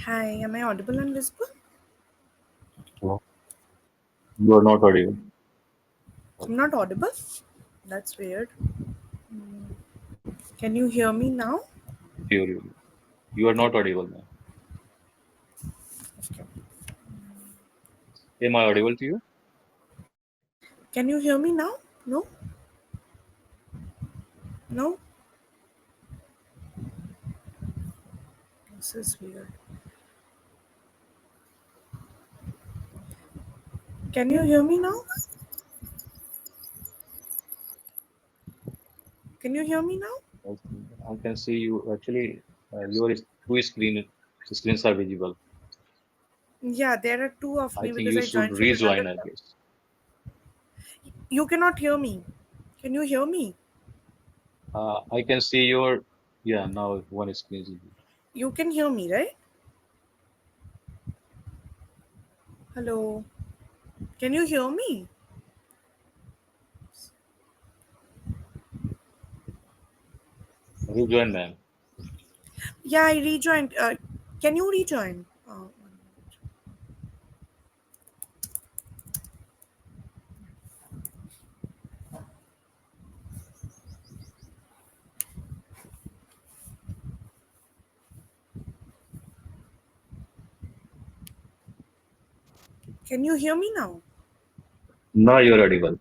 Hi, am I audible and visible? No, you are not audible. I'm not audible? That's weird. Can you hear me now? You are not audible now. Okay. Am I audible to you? Can you hear me now? No? No? This is weird. Can you hear me now? Can you hear me now? Yes, I can see you. Actually, your two screens are visible. Yeah, there are two of I me think because you I should joined from another rejoin, I tab. guess. You cannot hear me. Can you hear me? I can see your, yeah, now one screen is visible. You can hear me, right? Hello. Can you hear me? Rejoin, man. Yeah, I rejoined. Can you rejoin? Can you hear me now? Now you're audible.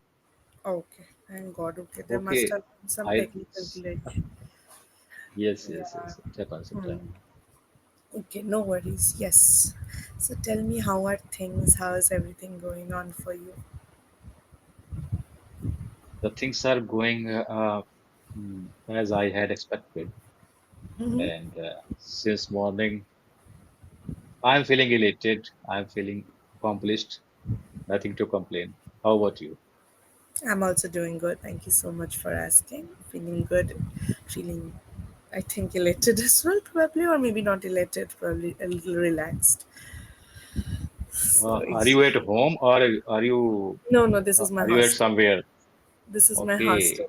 Okay, thank God. Okay, there must Okay. have been some I, technical glitch. yes. Yeah. It happens Hmm. sometimes. Okay, no worries. Yes. So tell me, how are things? How is everything going on for you? The things are going as I had expected. Hmm. And since morning, I'm feeling elated. I'm feeling accomplished. Nothing to complain. How about you? I'm also doing good. Thank you so much for asking. Feeling good. Feeling, I think, elated as well, probably, or maybe not elated, probably a little relaxed. So, Are you at home or no, no, this is my are you at hostel. somewhere? This is my hostel.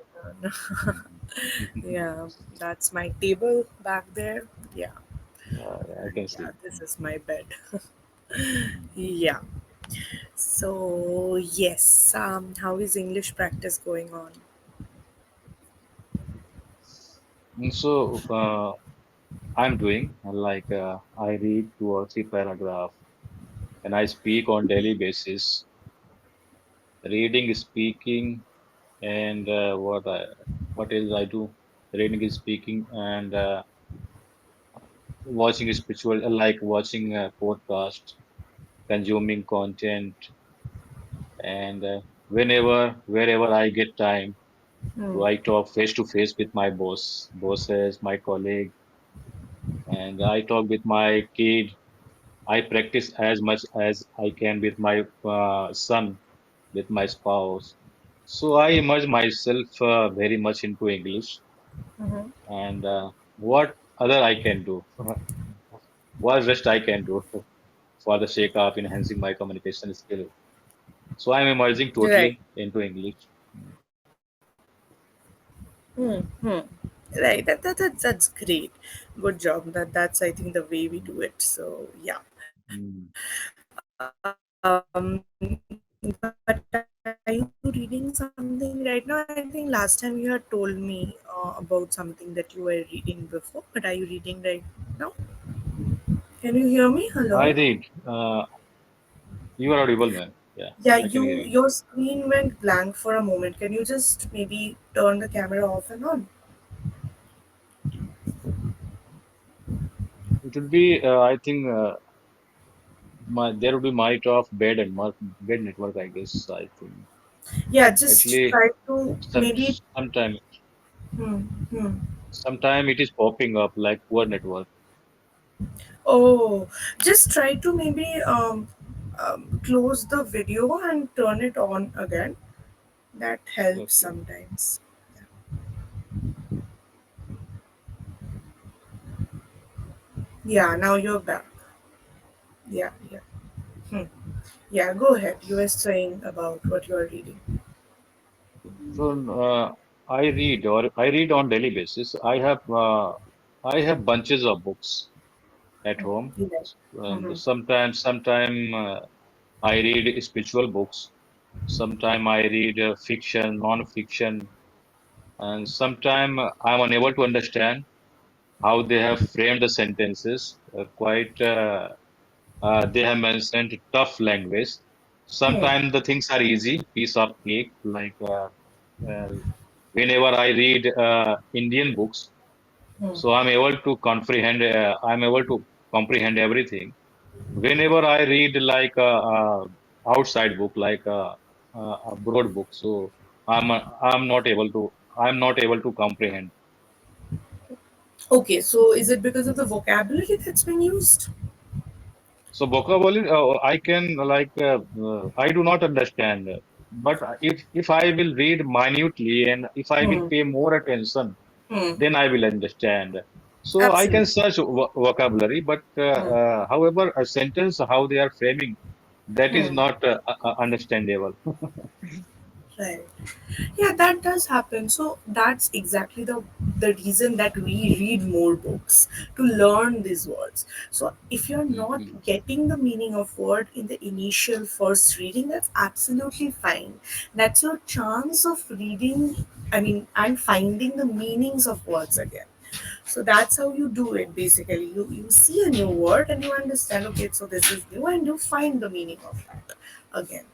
Okay. Yeah, that's my table back there. Yeah, I and can yeah, see. this is my bed. Yeah. So yes, how is English practice going on? So I'm doing like I read 2 or 3 paragraph and I speak on daily basis. Reading, speaking, and what else I do? Reading, speaking, and watching spiritual, like watching a podcast, consuming content, and wherever I get time, Hmm. so I talk face to face with my bosses, my colleague, and I talk with my kid. I practice as much as I can with my son, with my spouse. So I immerse myself very much into English, Hmm. and what other I can do, what rest I can do for the sake of enhancing my communication skill. So I'm emerging Right. totally into English. Hmm. Hmm. Right. That's great. Good job. That's I think the way we do it. So yeah. Mm. But are you reading something right now? I think last time you had told me about something that you were reading before. But are you reading right now? Can you hear me? I Hello. read. You are audible, man. Yeah, Yeah, I can hear you you. your screen went blank for a moment. Can you just maybe turn the camera off and on? It will be, I think, there will be might of bad and bad network, I guess. I think Yeah, just actually, try to some maybe. sometime Hmm, hmm. sometime it is popping up like poor network. Oh, just try to maybe close the video and turn it on again. That helps Okay. sometimes. Yeah, now you're back. Yeah, yeah. Hmm. Yeah, go ahead. You were saying about what you are reading. So I read on daily basis. I have bunches of books at home, Yeah. and Mm-hmm. sometime I read spiritual books. Sometime I read fiction, non-fiction, and sometime I'm unable to understand how they have framed the sentences. They have mentioned tough language. Hmm. Sometimes the things are easy, piece of cake. Uh, Whenever I read Indian books, Hmm. so I'm able to comprehend. I'm able to comprehend everything. Whenever I read like outside book, like a broad book, so I'm not able to. I'm not able to comprehend. Okay, so is it because of the vocabulary that's been used? So vocabulary, I can I do not understand. But if I will read minutely and if I will Hmm. pay more attention, Hmm. then I will understand. So I can Absolutely. search vocabulary, but Hmm. however, a sentence how they are framing, that is Hmm. not understandable. Right. Yeah, that does happen. So that's exactly the reason that we read more books to learn these words. So if you're not Mhm. getting the meaning of word in the initial first reading, that's absolutely fine. That's your chance of reading, I mean, and finding the meanings of words again. So that's how you do it basically. You see a new word and you understand, okay, so this is new, and you find the meaning of that again.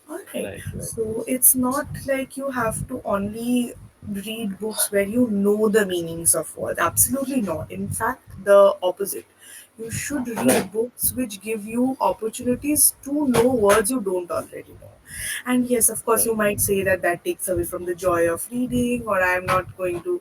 All right. Right, right, So it's not like you have to only read books where you know the meanings of words. Absolutely not. In fact, the opposite. You should read right, books which give you opportunities to know words you don't already know. And yes, of course, you right, might say that that takes away from the joy of reading, or I am not going to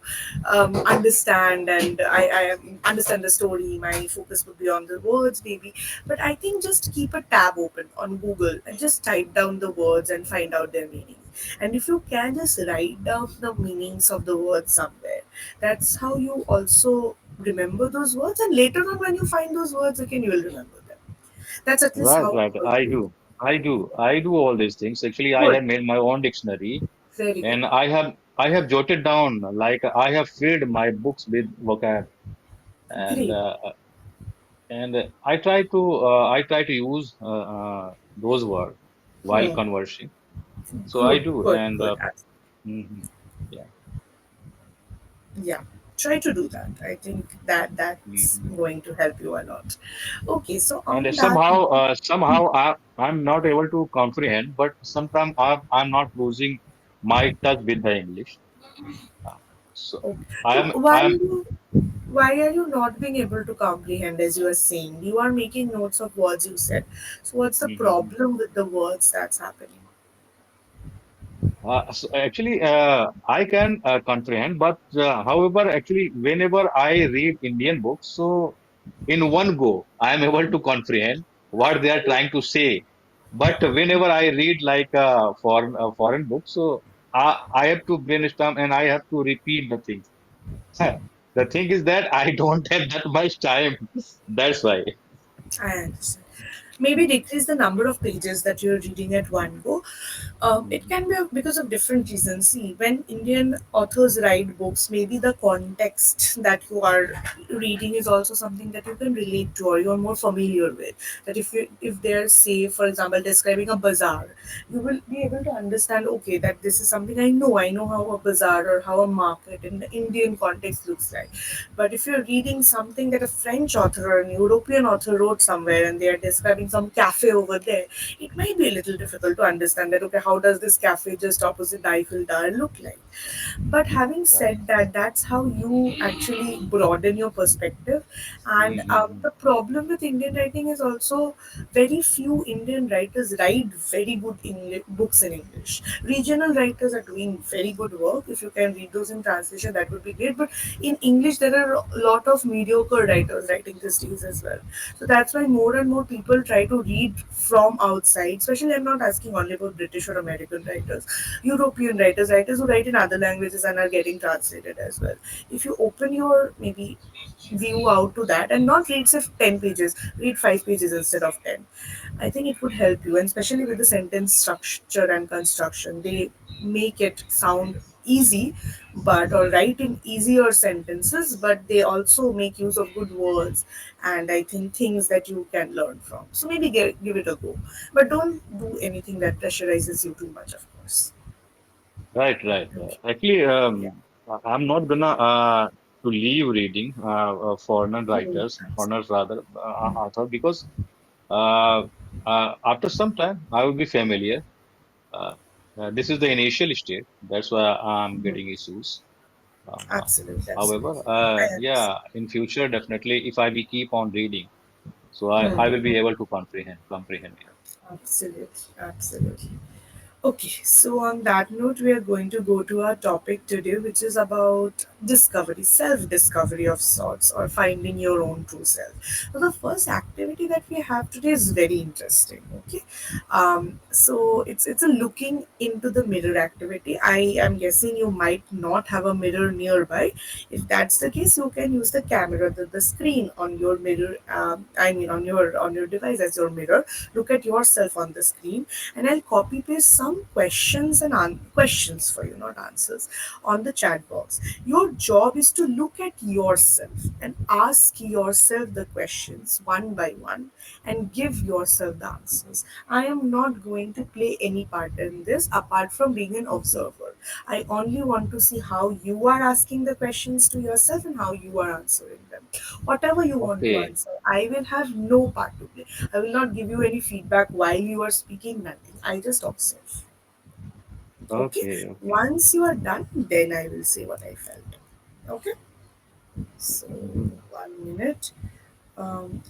understand and I understand the story. My focus would be on the words, maybe. But I think just keep a tab open on Google and just type down the words and find out their meaning. And if you can just write down the meanings of the words somewhere, that's how you also remember those words. And later on, when you find those words again, you will remember them. That's at least right, how right. I I do. do, I do all these things. Actually, I Good, have made my own dictionary, very good, and I have jotted down like I have filled my books with vocab, and great. uh, and I try to use those words while Hmm. conversing. So I Good, do, good, and good. mhm, yeah. Yeah, try to do that. I think that that's Mhm. going to help you a lot. Okay, so And on that. somehow I'm not able to comprehend, but sometimes I'm not losing my touch with the English. Uh, So Okay. So I'm why are I'm you why are you not being able to comprehend, as you are saying? You are making notes of words you said. So what's the mhm. problem with the words that's happening? Actually, I can comprehend, but however, actually, whenever I read Indian books, so in one go, I am able to comprehend what they are trying to say. But whenever I read like foreign books, so I have to brainstorm and I have to repeat the things. The thing is that I don't have that much time. That's why. I understand. Maybe decrease the number of pages that you're reading at one go. It Mhm. can be because of different reasons. See, when Indian authors write books, maybe the context that you are reading is also something that you can relate to or you're more familiar with. That if they're, say, for example, describing a bazaar, you will be able to understand, okay, that this is something I know. I know how a bazaar or how a market in the Indian context looks like. But if you're reading something that a French author or an European author wrote somewhere and they are describing some cafe over there, it might be a little difficult to understand that, okay, how does this cafe just opposite the Eiffel Tower look like? But having Right. said that, that's how you actually broaden your perspective. And Mm-hmm. the problem with Indian writing is also very few Indian writers write very good books in English. Regional writers are doing very good work. If you can read those in translation, that would be great. But in English, there are a lot of mediocre writers writing these days as well. So that's why more and more people try to read from outside. Especially, I'm not asking only about British or American writers, European writers, writers who write in other languages and are getting translated as well. If you open your maybe view out to that and not read say 10 pages, read 5 pages instead of 10. I think it would help you, and especially with the sentence structure and construction, they make it sound easy, but or write in easier sentences, but they also make use of good words and I think things that you can learn from. So maybe give it a go, but don't do anything that pressurizes you too much, of course. Right, right, right. Okay. Actually, Yeah. I'm not gonna to leave reading Hmm. foreigners rather author because uh, after some time I will be familiar. Uh, this is the initial stage. That's why I'm Mhm. getting issues. Absolutely, However, absolutely. I understand. yeah, in future definitely if I will keep on reading, so I will Hmm. be able to comprehend it. Absolutely, absolutely. Okay, so on that note, we are going to go to our topic today, which is about discovery, self discovery of sorts, or finding your own true self. So, the first activity that we have today is very interesting. Okay, so it's a looking into the mirror activity. I am guessing you might not have a mirror nearby. If that's the case, you can use the camera, the screen on your mirror. I mean, on your device as your mirror. Look at yourself on the screen, and I'll copy paste some questions and questions for you, not answers, on the chat box. Your job is to look at yourself and ask yourself the questions one by one and give yourself the answers. I am not going to play any part in this apart from being an observer. I only want to see how you are asking the questions to yourself and how you are answering them. Whatever you want to Okay, answer, I will have no part to play. I will not give you any feedback while you are speaking, nothing. I just observe. Okay? okay, okay. Once you are done, then I will say what I felt. Okay? So, Mhm. 1 minute.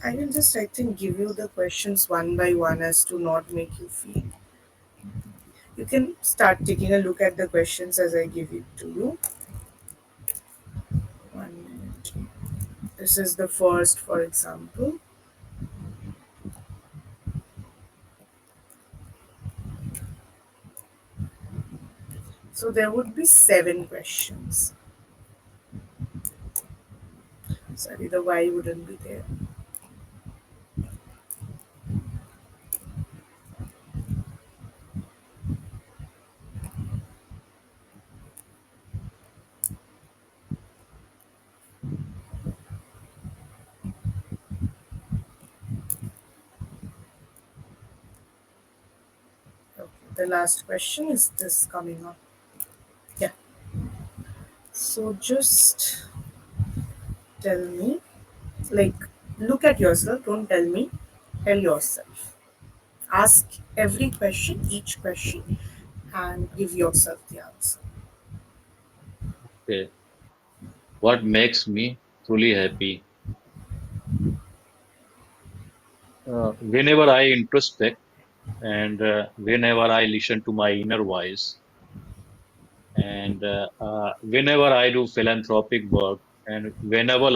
I will just, I think, give you the questions one by one as to not make you feel. You can start taking a look at the questions as I give it to you. 1 minute. This is the first, for example. So there would be 7 questions. Sorry, the Y wouldn't be there. Okay, the last question is this coming up. Yeah. So just tell me, like, look at yourself, don't tell me, tell yourself. Ask every question, each question, and give yourself the answer. Okay. What makes me truly happy? Whenever I introspect and whenever I listen to my inner voice, And whenever I do philanthropic work and whenever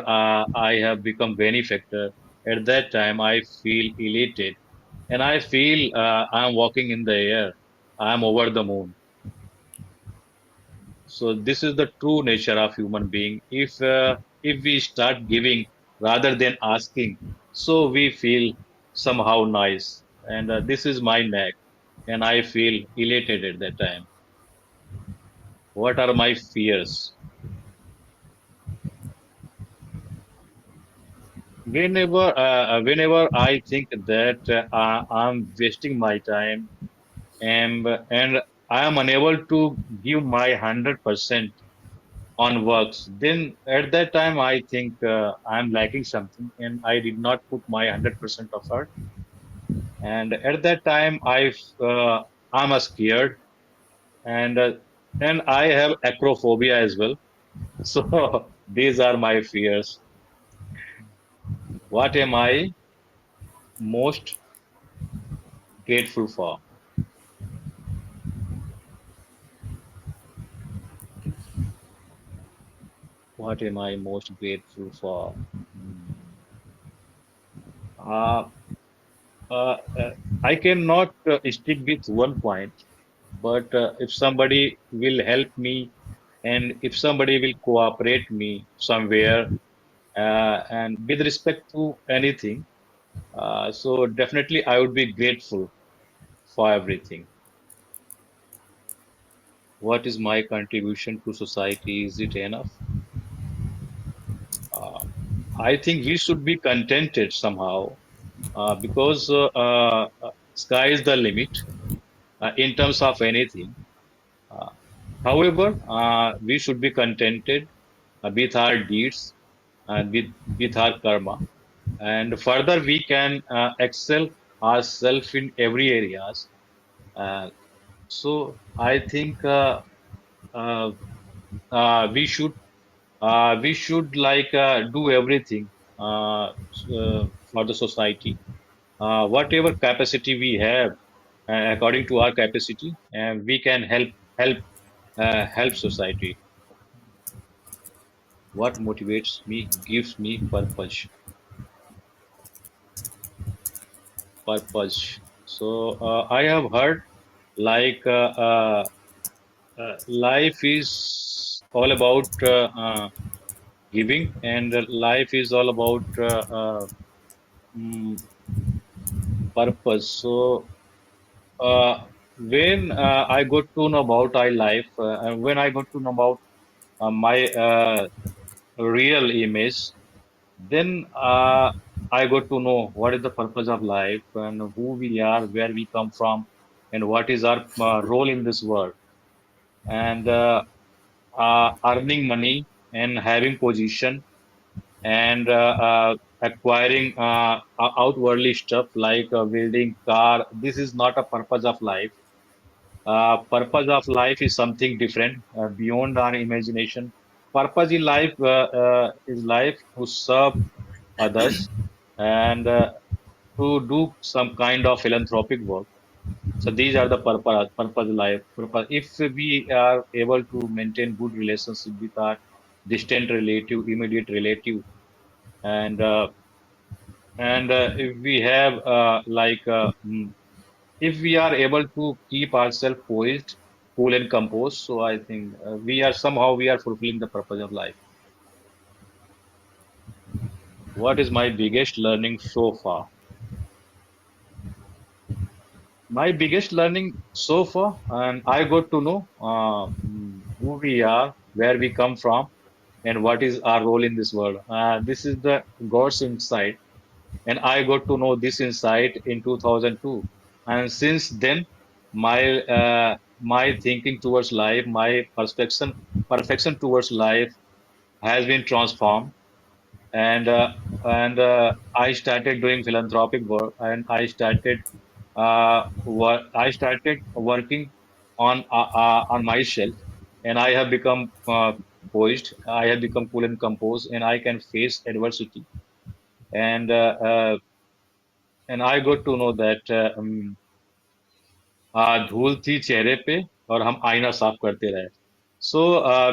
I have become benefactor, at that time I feel elated and I feel I'm walking in the air. I'm over the moon. So this is the true nature of human being. If we start giving rather than asking, so we feel somehow nice. And this is my knack, and I feel elated at that time. What are my fears? Whenever I think that I'm wasting my time and I am unable to give my 100% on works, then at that time I think I'm lacking something and I did not put my 100% effort. And at that time I'm scared and and I have acrophobia as well. So these are my fears. What am I most grateful for? What am I most grateful for? Hmm. Uh, uh, uh, I cannot stick with one point, but if somebody will help me and if somebody will cooperate me somewhere and with respect to anything, so definitely I would be grateful for everything. What is my contribution to society? Is it enough? Uh, I think we should be contented somehow because sky is the limit in terms of anything. Uh, However, we should be contented with our deeds and with our karma. And further, we can excel ourselves in every areas. Uh, so I think uh, we should like do everything for the society, whatever capacity we have, according to our capacity, and we can help help society. What motivates me, gives me purpose. So I have heard like life is all about giving, and life is all about mm, purpose. So when I got to know about I life, and when I got to know about my real image, then I got to know what is the purpose of life and who we are, where we come from, and what is our role in this world. And earning money and having position and acquiring outwardly stuff like building car. This is not a purpose of life. Purpose of life is something different beyond our imagination. Purpose in life is life to serve others and to do some kind of philanthropic work. So these are the purpose life. Purpose. If we are able to maintain good relationship with our distant relative, immediate relative, and if we have if we are able to keep ourselves poised, cool and composed, so I think we are fulfilling the purpose of life. What is my biggest learning so far? My biggest learning so far, and I got to know who we are, where we come from, and what is our role in this world. This is the God's insight, and I got to know this insight in 2002. And since then, my thinking towards life, my perfection towards life has been transformed, and I started doing philanthropic work, and I started working on myself, and I have become poised. I have become cool and composed, and I can face adversity. And I got to know that धूल थी चेहरे पे और हम आईना साफ करते रहे. So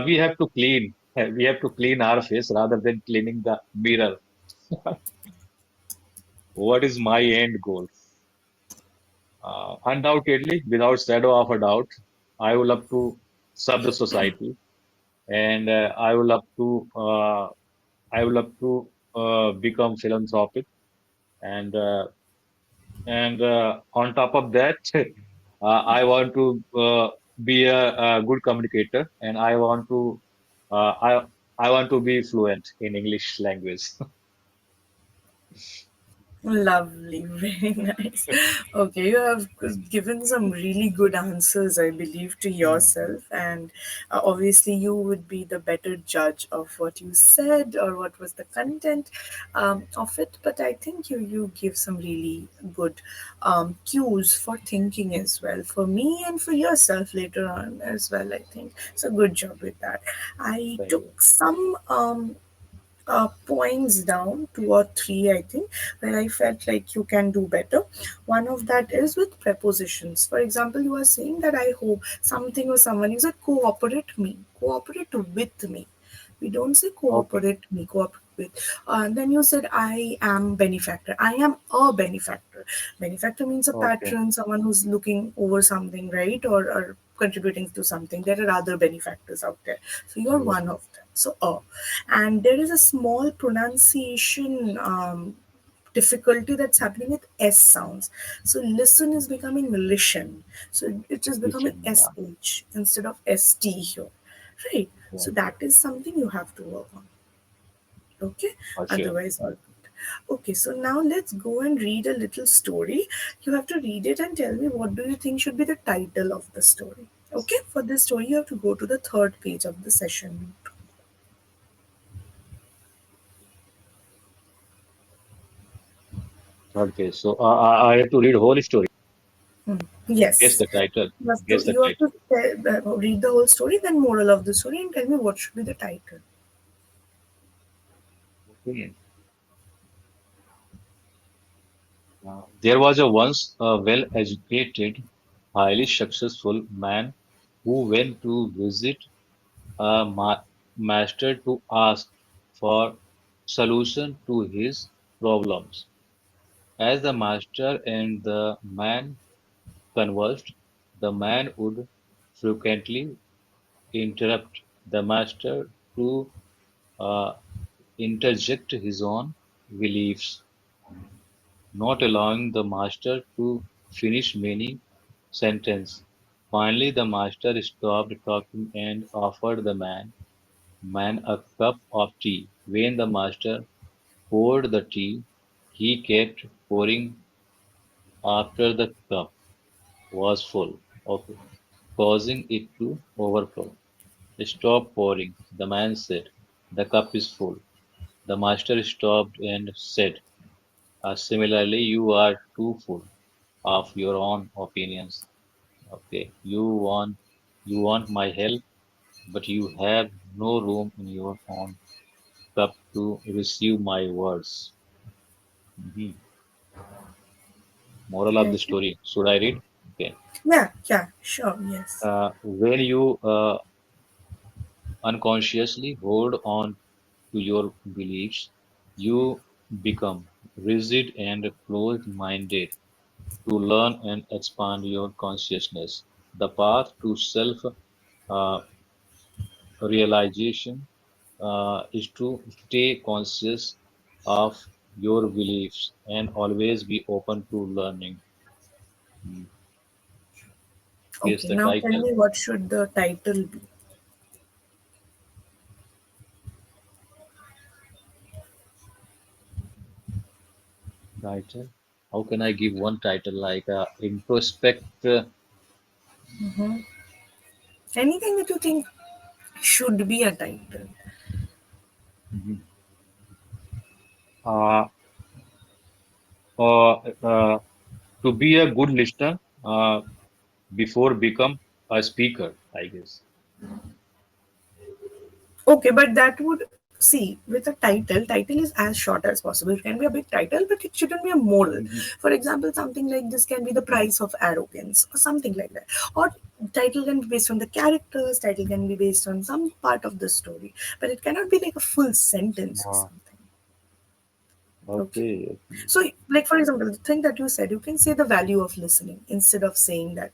we have to clean our face rather than cleaning the mirror. What is my end goal? Undoubtedly, without shadow of a doubt, I would love to serve the society, and I would love to become philanthropic, and on top of that, I want to be a good communicator, and uh, I I want to be fluent in English language. Lovely, very nice. Okay, you have given some really good answers, I believe, to yourself, and obviously, you would be the better judge of what you said or what was the content of it. But I think you give some really good cues for thinking as well, for me and for yourself later on as well. I think so. Good job with that. I Thank you. took some points down, two or three, I think, where I felt like you can do better. One of that is with prepositions. For example, you are saying that I hope something or someone, you said cooperate me, cooperate with me. We don't say Okay. cooperate me, cooperate with. Then you said I am benefactor. I am a benefactor. Benefactor means a Okay. patron, someone who's looking over something, right? Or contributing to something. There are other benefactors out there. So you're Yes. one of them. So and there is a small pronunciation difficulty that's happening with S sounds. So listen is becoming listen. So it is becoming Listen. Yeah. SH instead of ST here. Right. So Okay. that is something you have to work on. Okay. For sure. Otherwise, all good. Okay. So now let's go and read a little story. You have to read it and tell me what do you think should be the title of the story. Okay. For this story, you have to go to the third page of the session. Okay. So I have to read whole story. Guess Yes. the title. You have to Guess the you have title. to read the whole story, then moral of the story, and tell me what should be the title. Okay. There was a once a well-educated, highly successful man who went to visit a master to ask for solution to his problems. As the master and the man conversed, the man would frequently interrupt the master to uh, interject his own beliefs, not allowing the master to finish many sentences. Finally, the master stopped talking and offered the man a cup of tea. When the master poured the tea, he kept pouring after the cup was full, okay, causing it to overflow. Stop pouring, the man said. The cup is full. The master stopped and said, similarly, you are too full of your own opinions. Okay, you want my help, but you have no room in your own cup to receive my words. Mhm. Moral of the Okay. story. Should I read? Okay. Yeah, yeah, sure, yes. When you unconsciously hold on to your beliefs, you become rigid and closed-minded. To learn and expand your consciousness, the path to self uh, realization is to stay conscious of your beliefs and always be open to learning. Hmm. Here's Okay, the now tell title. me what should the title be. Title. How can I give one title like introspect? Anything that you think should be a title. Mhm. uh, uh, uh, to be a good listener before become a speaker, I guess. Okay, but that would see, with a title is as short as possible. It can be a big title, but it shouldn't be a moral. Mhm. For example, something like this can be the price of arrogance or something like that. Or title can be based on the characters, title can be based on some part of the story, but it cannot be like a full sentence or Uh, something. Okay. okay, okay. So, like for example, the thing that you said, you can say the value of listening instead of saying that,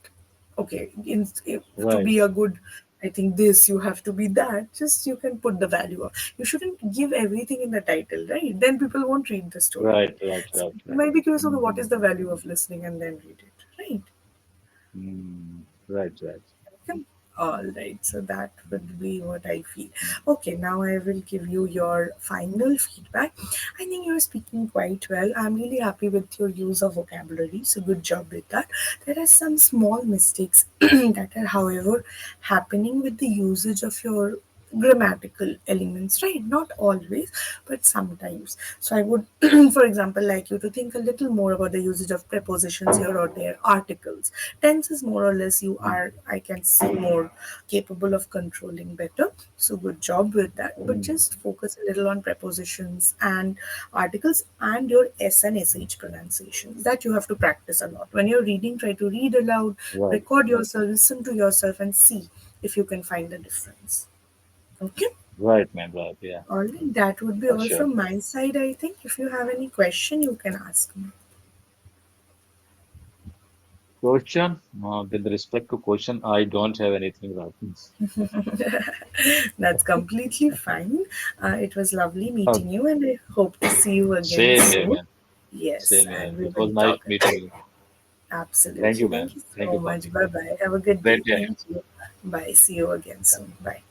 okay, to Right, be a good, I think this, you have to be that. Just you can put the value of. You shouldn't give everything in the title, right? Then people won't read the story. right, right, So right, you right. might be curious, okay, what Mm-hmm. is the value of listening, and then read it, right? Mm, right, right. Okay. All right, so that would be what I feel. Okay, now I will give you your final feedback. I think you're speaking quite well. I'm really happy with your use of vocabulary, so good job with that. There are some small mistakes that are, however, happening with the usage of your grammatical elements, right? Not always, but sometimes. So I would, for example, like you to think a little more about the usage of prepositions here or there, articles. Tenses, more or less, you Mm, are, I can see, more capable of controlling better. So good job with that. But mm, just focus a little on prepositions and articles and your S and SH pronunciations. That you have to practice a lot. When you're reading, try to read aloud, right, record yourself, listen to yourself, and see if you can find a difference. Okay. right, man, right, yeah, All right. That would be for all sure. from my side, I think. If you have any question, you can ask me. Question, with respect to question, I don't have anything right. That's completely fine. It was lovely Oh, meeting you, and I hope to see you again same here, soon. man. Yes, Same here. and we It was will nice talk meeting again. you. Thank Absolutely. you, Thank man. you Thank so you, much. Parth. Bye bye. Have a good Great day. day. Thank you. Bye. See you again soon. Bye.